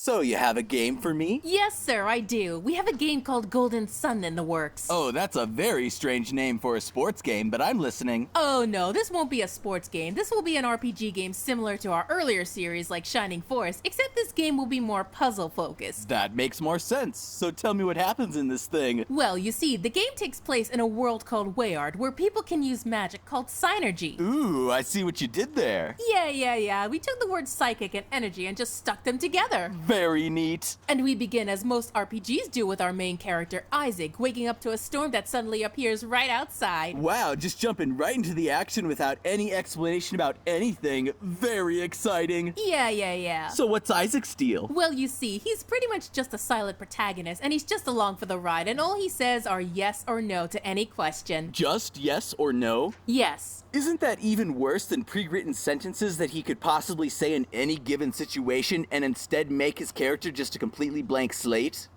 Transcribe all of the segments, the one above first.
So you have a game for me? Yes, sir, I do. We have a game called Golden Sun in the works. Oh, that's a very strange name for a sports game, but I'm listening. Oh no, this won't be a sports game. This will be an RPG game similar to our earlier series like Shining Force, except this game will be more puzzle focused. That makes more sense. So tell me what happens in this thing. Well, you see, the game takes place in a world called Wayard, where people can use magic called synergy. Ooh, I see what you did there. Yeah. We took the words psychic and energy and just stuck them together. Very neat. And we begin as most RPGs do with our main character, Isaac, waking up to a storm that suddenly appears right outside. Wow, just jumping right into the action without any explanation about anything. Very exciting. Yeah. So what's Isaac's deal? Well, you see, he's pretty much just a silent protagonist, and he's just along for the ride, and all he says are yes or no to any question. Just yes or no? Yes. Isn't that even worse than pre-written sentences that he could possibly say in any given situation and instead make his character just a completely blank slate?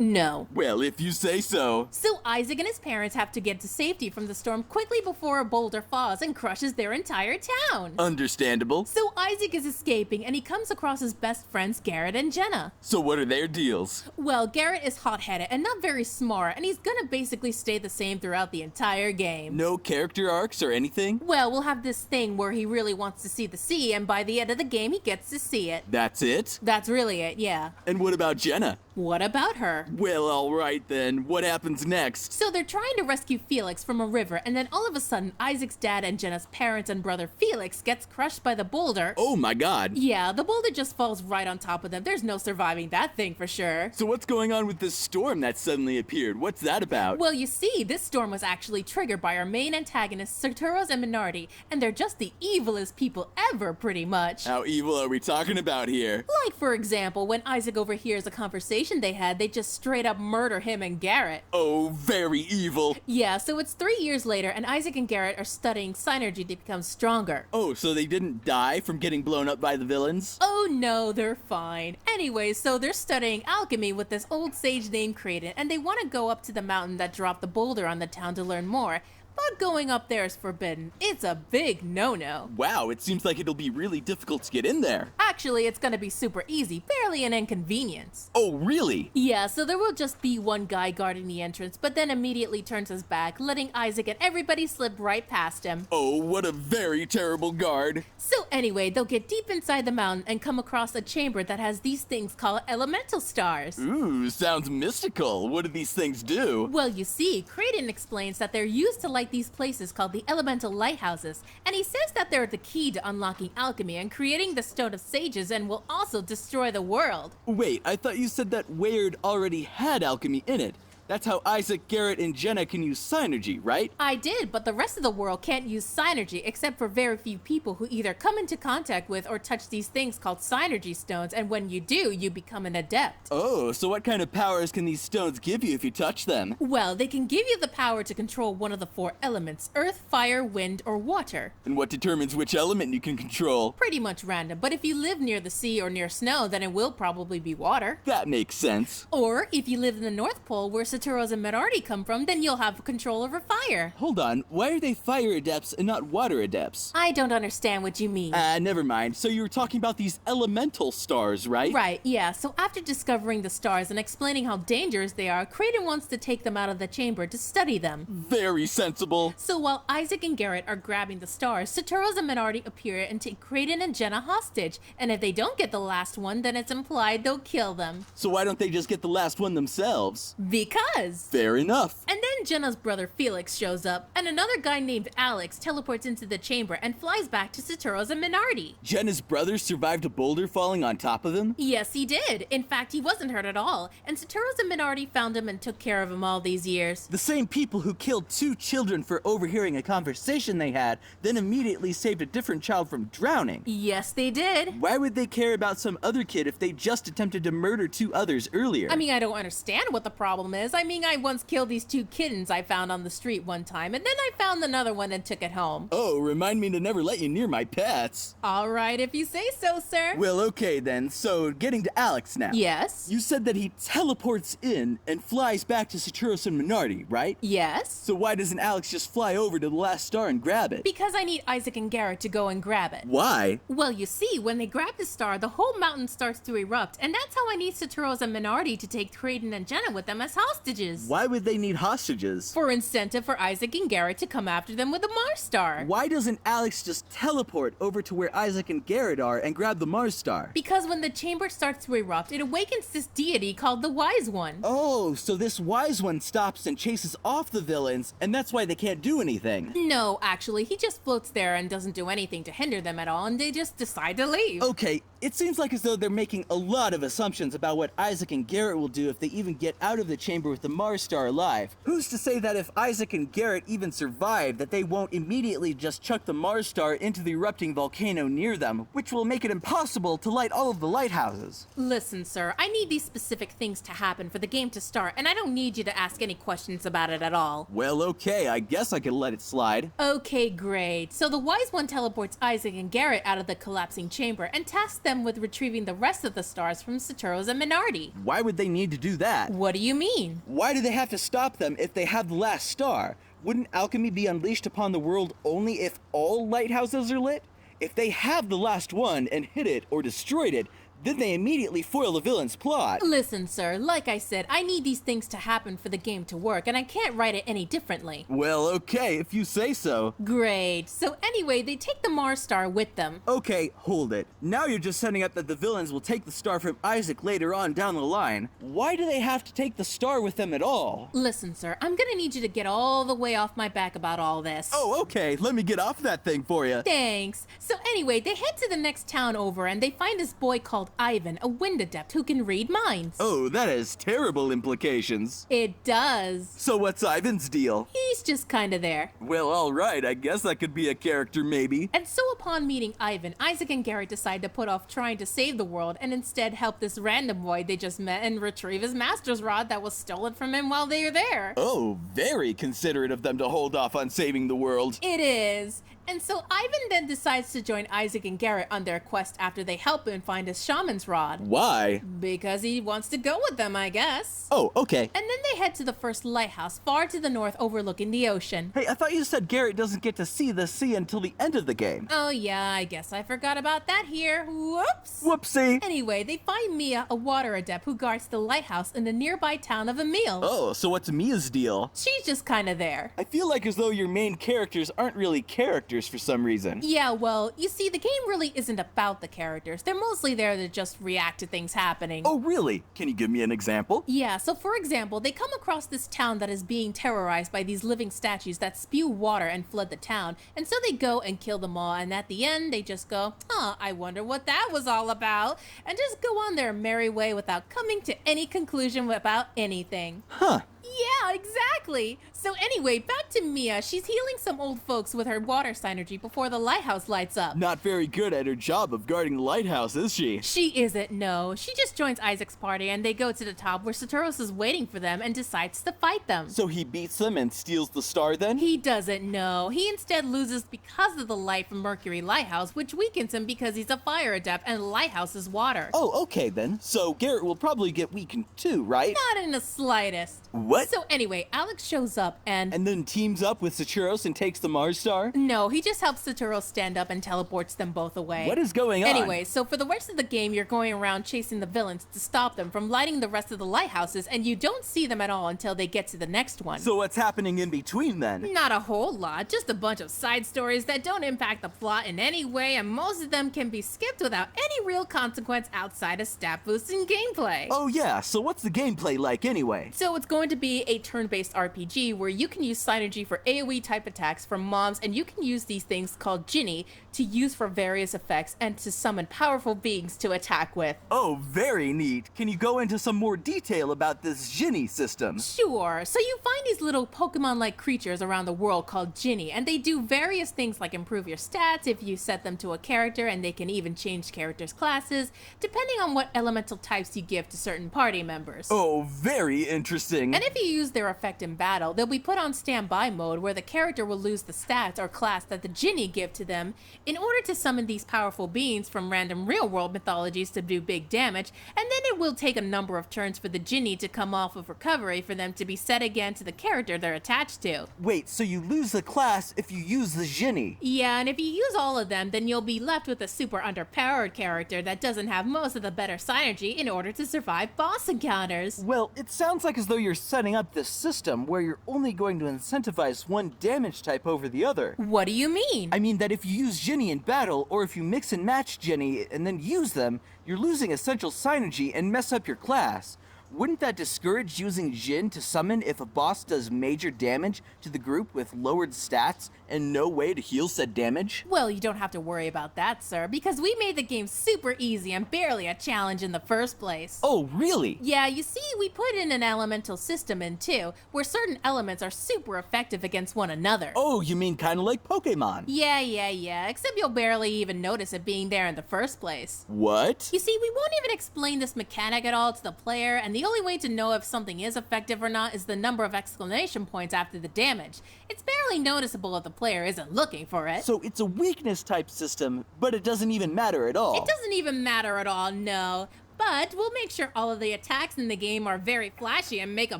No. Well, if you say so. So Isaac and his parents have to get to safety from the storm quickly before a boulder falls and crushes their entire town. Understandable. So Isaac is escaping and he comes across his best friends Garrett and Jenna. So what are their deals? Well, Garrett is hot-headed and not very smart, and he's gonna basically stay the same throughout the entire game. No character arcs or anything? Well, we'll have this thing where he really wants to see the sea, and by the end of the game he gets to see it. That's it? That's really it, yeah. And what about Jenna? What about her? Well, alright then. What happens next? So they're trying to rescue Felix from a river, and then all of a sudden, Isaac's dad and Jenna's parents and brother Felix gets crushed by the boulder. Oh my god. Yeah, the boulder just falls right on top of them. There's no surviving that thing for sure. So what's going on with this storm that suddenly appeared? What's that about? Well, you see, this storm was actually triggered by our main antagonists, Sartoros and Minardi, and they're just the evilest people ever, pretty much. How evil are we talking about here? Like, for example, when Isaac overhears a conversation they had, they just straight up murder him and Garrett. Oh, very evil. Yeah, so it's 3 years later, and Isaac and Garrett are studying synergy to become stronger. Oh, so they didn't die from getting blown up by the villains? Oh no, they're fine. Anyway, so they're studying alchemy with this old sage named Kraden, and they want to go up to the mountain that dropped the boulder on the town to learn more. But going up there is forbidden. It's a big no-no. Wow, it seems like it'll be really difficult to get in there. Actually, it's gonna be super easy, barely an inconvenience. Oh, really? Yeah, so there will just be one guy guarding the entrance, but then immediately turns his back, letting Isaac and everybody slip right past him. Oh, what a very terrible guard. So anyway, they'll get deep inside the mountain and come across a chamber that has these things called elemental stars. Ooh, sounds mystical. What do these things do? Well, you see, Kraden explains that they're used to light these places called the elemental lighthouses, and he says that they're the key to unlocking alchemy and creating the Stone of Sages and will also destroy the world. Wait, I thought you said that Wayard already had alchemy in it. That's how Isaac, Garrett, and Jenna can use synergy, right? I did, but the rest of the world can't use synergy except for very few people who either come into contact with or touch these things called synergy stones, and when you do, you become an adept. Oh, so what kind of powers can these stones give you if you touch them? Well, they can give you the power to control one of the 4 elements: earth, fire, wind, or water. And what determines which element you can control? Pretty much random, but if you live near the sea or near snow, then it will probably be water. That makes sense. Or if you live in the North Pole, where Satoros and Minardi come from, then you'll have control over fire. Hold on, why are they fire adepts and not water adepts? I don't understand what you mean. Never mind. So you were talking about these elemental stars, right? Right, yeah. So after discovering the stars and explaining how dangerous they are, Kraden wants to take them out of the chamber to study them. Very sensible. So while Isaac and Garrett are grabbing the stars, Satoros and Minardi appear and take Kraden and Jenna hostage. And if they don't get the last one, then it's implied they'll kill them. So why don't they just get the last one themselves? Because. Fair enough. And then Jenna's brother Felix shows up, and another guy named Alex teleports into the chamber and flies back to Satoros and Minardi. Jenna's brother survived a boulder falling on top of him? Yes, he did. In fact, he wasn't hurt at all, and Satoros and Minardi found him and took care of him all these years. The same people who killed 2 children for overhearing a conversation they had, then immediately saved a different child from drowning. Yes, they did. Why would they care about some other kid if they just attempted to murder 2 others earlier? I mean, I don't understand what the problem is. I once killed these 2 kids kittens I found on the street one time, and then I found another one and took it home. Oh, remind me to never let you near my pets. All right, if you say so, sir. Well, okay then, so getting to Alex now. Yes? You said that he teleports in and flies back to Saturos and Minardi, right? Yes? So why doesn't Alex just fly over to the last star and grab it? Because I need Isaac and Garrett to go and grab it. Why? Well, you see, when they grab the star, the whole mountain starts to erupt, and that's how I need Saturos and Minardi to take Kraden and Jenna with them as hostages. Why would they need hostages? For incentive for Isaac and Garrett to come after them with the Mars star. Why doesn't Alex just teleport over to where Isaac and Garrett are and grab the Mars star? Because when the chamber starts to erupt, it awakens this deity called the Wise One. Oh, so this wise one stops and chases off the villains, and that's why they can't do anything. No, actually, he just floats there and doesn't do anything to hinder them at all, and they just decide to leave. Okay, it seems like as though they're making a lot of assumptions about what Isaac and Garrett will do if they even get out of the chamber with the Mars star alive. Who's to say that if Isaac and Garrett even survive, that they won't immediately just chuck the Mars star into the erupting volcano near them, which will make it impossible to light all of the lighthouses? Listen, sir, I need these specific things to happen for the game to start, and I don't need you to ask any questions about it at all. Well, okay, I guess I can let it slide. Okay, great. So the Wise One teleports Isaac and Garrett out of the collapsing chamber and tasks them with retrieving the rest of the stars from Saturos and Minardi. Why would they need to do that? What do you mean? Why do they have to stop them if they have the last star? Wouldn't alchemy be unleashed upon the world only if all lighthouses are lit? If they have the last one and hit it or destroyed it, then they immediately foil the villain's plot. Listen, sir, like I said, I need these things to happen for the game to work, and I can't write it any differently. Well, okay, if you say so. Great. So anyway, they take the Mars star with them. Okay, hold it. Now you're just setting up that the villains will take the star from Isaac later on down the line. Why do they have to take the star with them at all? Listen, sir, I'm gonna need you to get all the way off my back about all this. Oh, okay, let me get off that thing for you. Thanks. So anyway, they head to the next town over, and they find this boy called Ivan, a wind adept who can read minds. Oh, that has terrible implications. It does. So what's Ivan's deal? He's just kinda there. Well, alright, I guess that could be a character maybe. And so upon meeting Ivan, Isaac and Garrett decide to put off trying to save the world and instead help this random boy they just met and retrieve his master's rod that was stolen from him while they were there. Oh, very considerate of them to hold off on saving the world. It is. And so Ivan then decides to join Isaac and Garrett on their quest after they help him find his shaman's rod. Why? Because he wants to go with them, I guess. Oh, okay. And then they head to the first lighthouse far to the north overlooking the ocean. Hey, I thought you said Garrett doesn't get to see the sea until the end of the game. Oh yeah, I guess I forgot about that here. Whoops. Whoopsie. Anyway, they find Mia, a water adept who guards the lighthouse in the nearby town of Emil. Oh, so what's Mia's deal? She's just kinda there. I feel like as though your main characters aren't really characters for some reason. Yeah, well, you see, the game really isn't about the characters. They're mostly there to just react to things happening. Oh, really? Can you give me an example? Yeah, so for example, they come across this town that is being terrorized by these living statues that spew water and flood the town, and so they go and kill them all, and at the end, they just go, I wonder what that was all about, and just go on their merry way without coming to any conclusion about anything. Huh. Yeah, exactly. So anyway, back to Mia. She's healing some old folks with her water synergy before the lighthouse lights up. Not very good at her job of guarding the lighthouse, is she? She isn't, no. She just joins Isaac's party and they go to the top where Saturos is waiting for them and decides to fight them. So he beats them and steals the star then? He doesn't know. He instead loses because of the light from Mercury Lighthouse, which weakens him because he's a fire adept and the lighthouse is water. Oh, okay then. So Garrett will probably get weakened too, right? Not in the slightest. What? So anyway, Alex shows up and then teams up with Saturos and takes the Mars star? No, he just helps Saturos stand up and teleports them both away. What is going on? Anyway, so for the rest of the game, you're going around chasing the villains to stop them from lighting the rest of the lighthouses, and you don't see them at all until they get to the next one. So what's happening in between then? Not a whole lot, just a bunch of side stories that don't impact the plot in any way, and most of them can be skipped without any real consequence outside of stat boosts and gameplay. Oh yeah, so what's the gameplay like anyway? So it's going to be a turn-based RPG where you can use synergy for AoE type attacks from mobs, and you can use these things called ginny to use for various effects and to summon powerful beings to attack with. Oh, very neat. Can you go into some more detail about this ginny system? Sure. So you find these little Pokemon-like creatures around the world called ginny, and they do various things like improve your stats if you set them to a character, and they can even change characters' classes, depending on what elemental types you give to certain party members. Oh, very interesting. And if you use their effect in battle, they'll be put on standby mode where the character will lose the stats or class that the ginny give to them in order to summon these powerful beings from random real-world mythologies to do big damage, and then it will take a number of turns for the ginny to come off of recovery for them to be set again to the character they're attached to. Wait, so you lose the class if you use the ginny? Yeah, and if you use all of them, then you'll be left with a super underpowered character that doesn't have most of the better synergy in order to survive boss encounters. Well, it sounds like as though you're setting up this system where you're only going to incentivize one damage type over the other. What do you mean? I mean that if you use ginny in battle, or if you mix and match ginny and then use them, you're losing essential synergy and mess up your class. Wouldn't that discourage using Jin to summon if a boss does major damage to the group with lowered stats and no way to heal said damage? Well, you don't have to worry about that, sir, because we made the game super easy and barely a challenge in the first place. Oh, really? Yeah, you see, we put in an elemental system in too, where certain elements are super effective against one another. Oh, you mean kind of like Pokemon? Yeah, except you'll barely even notice it being there in the first place. What? You see, we won't even explain this mechanic at all to the player, and the only way to know if something is effective or not is the number of exclamation points after the damage. It's barely noticeable if the player isn't looking for it. So it's a weakness type system, but it doesn't even matter at all. It doesn't even matter at all, no. But we'll make sure all of the attacks in the game are very flashy and make a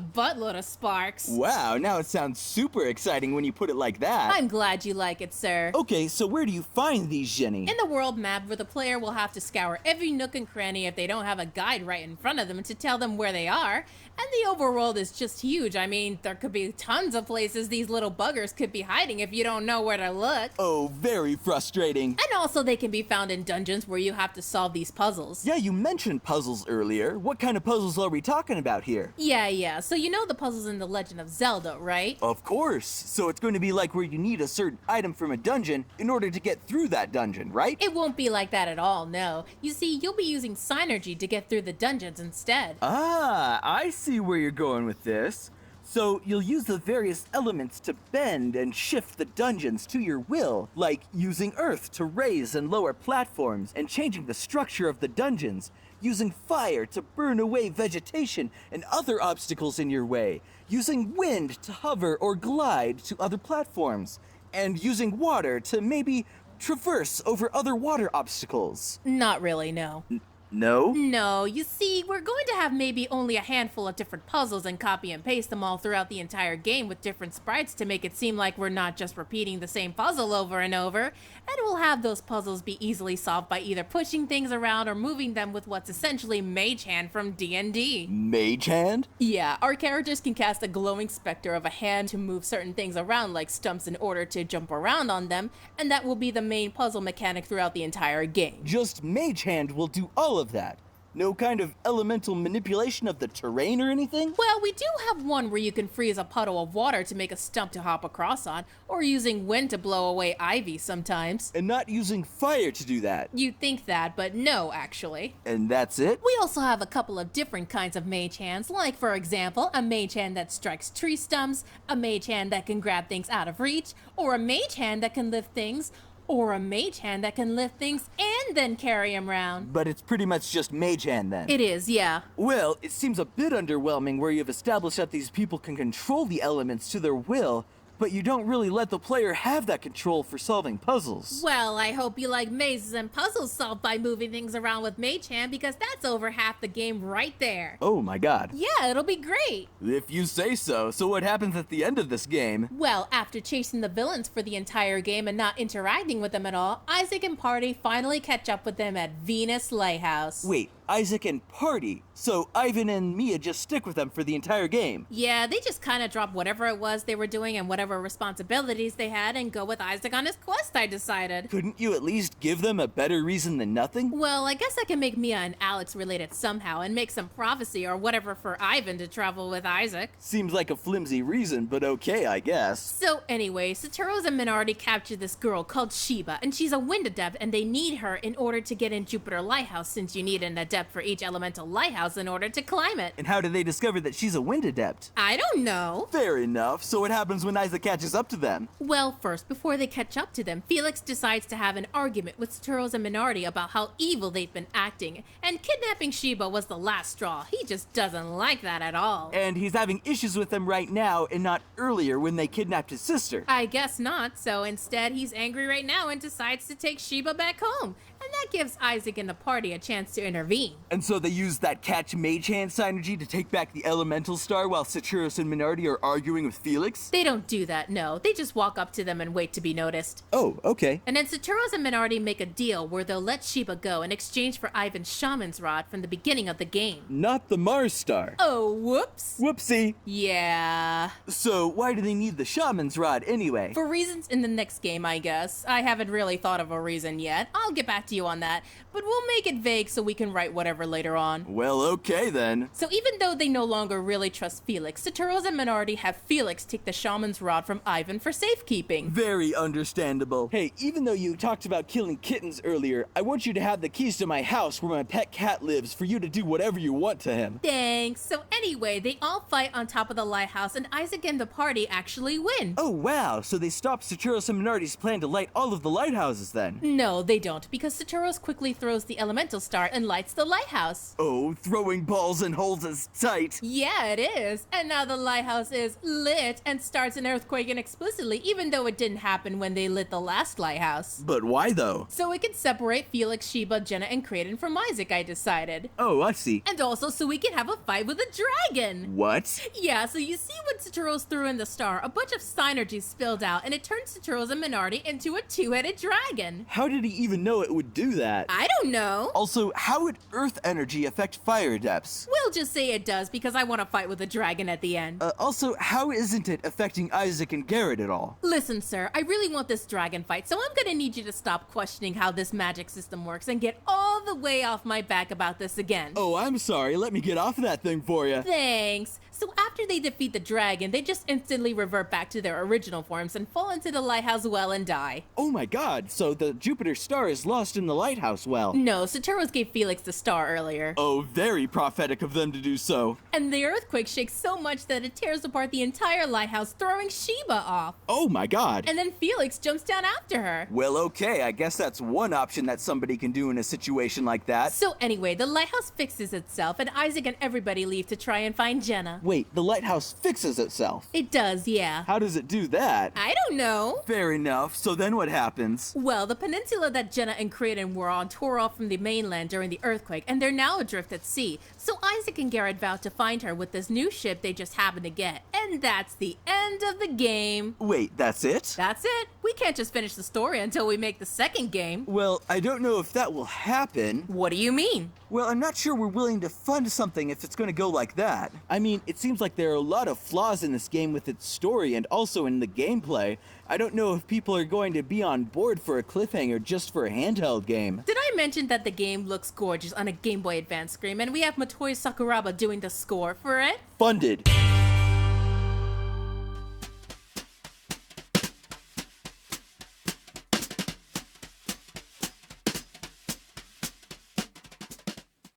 buttload of sparks. Wow, now it sounds super exciting when you put it like that. I'm glad you like it, sir. Okay, so where do you find these ginny? In the world map, where the player will have to scour every nook and cranny if they don't have a guide right in front of them to tell them where they are. And the overworld is just huge. I mean, there could be tons of places these little buggers could be hiding if you don't know where to look. Oh, very frustrating. And also they can be found in dungeons where you have to solve these puzzles. Yeah, you mentioned puzzles earlier. What kind of puzzles are we talking about here? Yeah, so you know the puzzles in The Legend of Zelda, right? Of course. So it's going to be like where you need a certain item from a dungeon in order to get through that dungeon, right? It won't be like that at all, no. You see, you'll be using synergy to get through the dungeons instead. Ah, I see where you're going with this. So you'll use the various elements to bend and shift the dungeons to your will, like using earth to raise and lower platforms and changing the structure of the dungeons, using fire to burn away vegetation and other obstacles in your way, using wind to hover or glide to other platforms, and using water to maybe traverse over other water obstacles. Not really, no. No? No, you see, we're going to have maybe only a handful of different puzzles and copy and paste them all throughout the entire game with different sprites to make it seem like we're not just repeating the same puzzle over and over, and we'll have those puzzles be easily solved by either pushing things around or moving them with what's essentially Mage Hand from D&D. Mage Hand? Yeah, our characters can cast a glowing specter of a hand to move certain things around like stumps in order to jump around on them, and that will be the main puzzle mechanic throughout the entire game. Just Mage Hand will do all of that. No kind of elemental manipulation of the terrain or anything? Well, we do have one where you can freeze a puddle of water to make a stump to hop across on, or using wind to blow away ivy sometimes. And not using fire to do that. You'd think that, but no, actually. And that's it? We also have a couple of different kinds of mage hands, like, for example, a mage hand that strikes tree stumps, a mage hand that can grab things out of reach, or a mage hand that can lift things, or a mage hand that can lift things and then carry them around. But it's pretty much just Mage Hand then. It is, yeah. Well, it seems a bit underwhelming where you've established that these people can control the elements to their will, but you don't really let the player have that control for solving puzzles. Well, I hope you like mazes and puzzles solved by moving things around with Mage Hand, because that's over half the game right there. Oh my god. Yeah, it'll be great. If you say so. So what happens at the end of this game? Well, after chasing the villains for the entire game and not interacting with them at all, Isaac and Party finally catch up with them at Venus Lighthouse. Wait, Isaac and Party? So Ivan and Mia just stick with them for the entire game? Yeah, they just kind of drop whatever it was they were doing and whatever responsibilities they had and go with Isaac on his quest, I decided. Couldn't you at least give them a better reason than nothing? Well, I guess I can make Mia and Alex related somehow and make some prophecy or whatever for Ivan to travel with Isaac. Seems like a flimsy reason, but okay, I guess. So anyway, Satoru's and Minardi captured this girl called Shiba, and she's a wind adept, and they need her in order to get in Jupiter Lighthouse, since you need an adept for each elemental lighthouse in order to climb it. And how do they discover that she's a wind adept? I don't know. Fair enough. So what happens when Isaac it catches up to them. Well, first, before they catch up to them, Felix decides to have an argument with Saturos and Minardi about how evil they've been acting, and kidnapping Sheba was the last straw. He just doesn't like that at all. And he's having issues with them right now and not earlier when they kidnapped his sister. I guess not, so instead he's angry right now and decides to take Sheba back home. And that gives Isaac and the party a chance to intervene. And so they use that catch mage hand synergy to take back the elemental star while Saturos and Minardi are arguing with Felix? They don't do that, no. They just walk up to them and wait to be noticed. Oh, okay. And then Saturos and Minardi make a deal where they'll let Sheba go in exchange for Ivan's shaman's rod from the beginning of the game. Not the Mars star. Oh, whoops. Whoopsie. Yeah. So why do they need the shaman's rod anyway? For reasons in the next game, I guess. I haven't really thought of a reason yet. I'll get back to you on that, but we'll make it vague so we can write whatever later on. Well, okay then. So even though they no longer really trust Felix, Saturos and Minardi have Felix take the shaman's rod from Ivan for safekeeping. Very understandable. Hey, even though you talked about killing kittens earlier, I want you to have the keys to my house where my pet cat lives for you to do whatever you want to him. Thanks. So anyway, they all fight on top of the lighthouse and Isaac and the party actually win. Oh wow, so they stopped Saturos and Minardi's plan to light all of the lighthouses then? No, they don't, because Saturos quickly throws the elemental star and lights the lighthouse. Oh, throwing balls and holes is tight. Yeah, it is. And now the lighthouse is lit and starts an earthquake inexplicitly, even though it didn't happen when they lit the last lighthouse. But why though? So it can separate Felix, Sheba, Jenna, and Kraden from Isaac, I decided. Oh, I see. And also so we can have a fight with a dragon. What? Yeah, so you see when Saturos threw in the star, a bunch of synergy spilled out and it turned Saturos and Minardi into a two-headed dragon. How did he even know it would do that? I don't know. Also, how would earth energy affect fire depths? We'll just say it does because I want to fight with a dragon at the end. Also, how isn't it affecting Isaac and Garrett at all? Listen, sir, I really want this dragon fight, so I'm gonna need you to stop questioning how this magic system works and get all the way off my back about this again. Oh, I'm sorry. Let me get off that thing for you. Thanks. So after they defeat the dragon, they just instantly revert back to their original forms and fall into the lighthouse well and die. Oh my god, so the Jupiter star is lost in the lighthouse well. No, Saturos gave Felix the star earlier. Oh, very prophetic of them to do so. And the earthquake shakes so much that it tears apart the entire lighthouse, throwing Sheba off. Oh my god. And then Felix jumps down after her. Well, okay, I guess that's one option that somebody can do in a situation like that. So anyway, the lighthouse fixes itself and Isaac and everybody leave to try and find Jenna. Wait, the lighthouse fixes itself? It does, yeah. How does it do that? I don't know. Fair enough, so then what happens? Well, the peninsula that Jenna and Kraden were on tore off from the mainland during the earthquake, and they're now adrift at sea. So Isaac and Garrett vowed to find her with this new ship they just happened to get. And that's the end of the game. Wait, that's it? That's it. We can't just finish the story until we make the second game. Well, I don't know if that will happen. What do you mean? Well, I'm not sure we're willing to fund something if it's going to go like that. I mean, it seems like there are a lot of flaws in this game with its story and also in the gameplay. I don't know if people are going to be on board for a cliffhanger just for a handheld game. Did I mention that the game looks gorgeous on a Game Boy Advance screen and we have Motoi Sakuraba doing the score for it? Funded.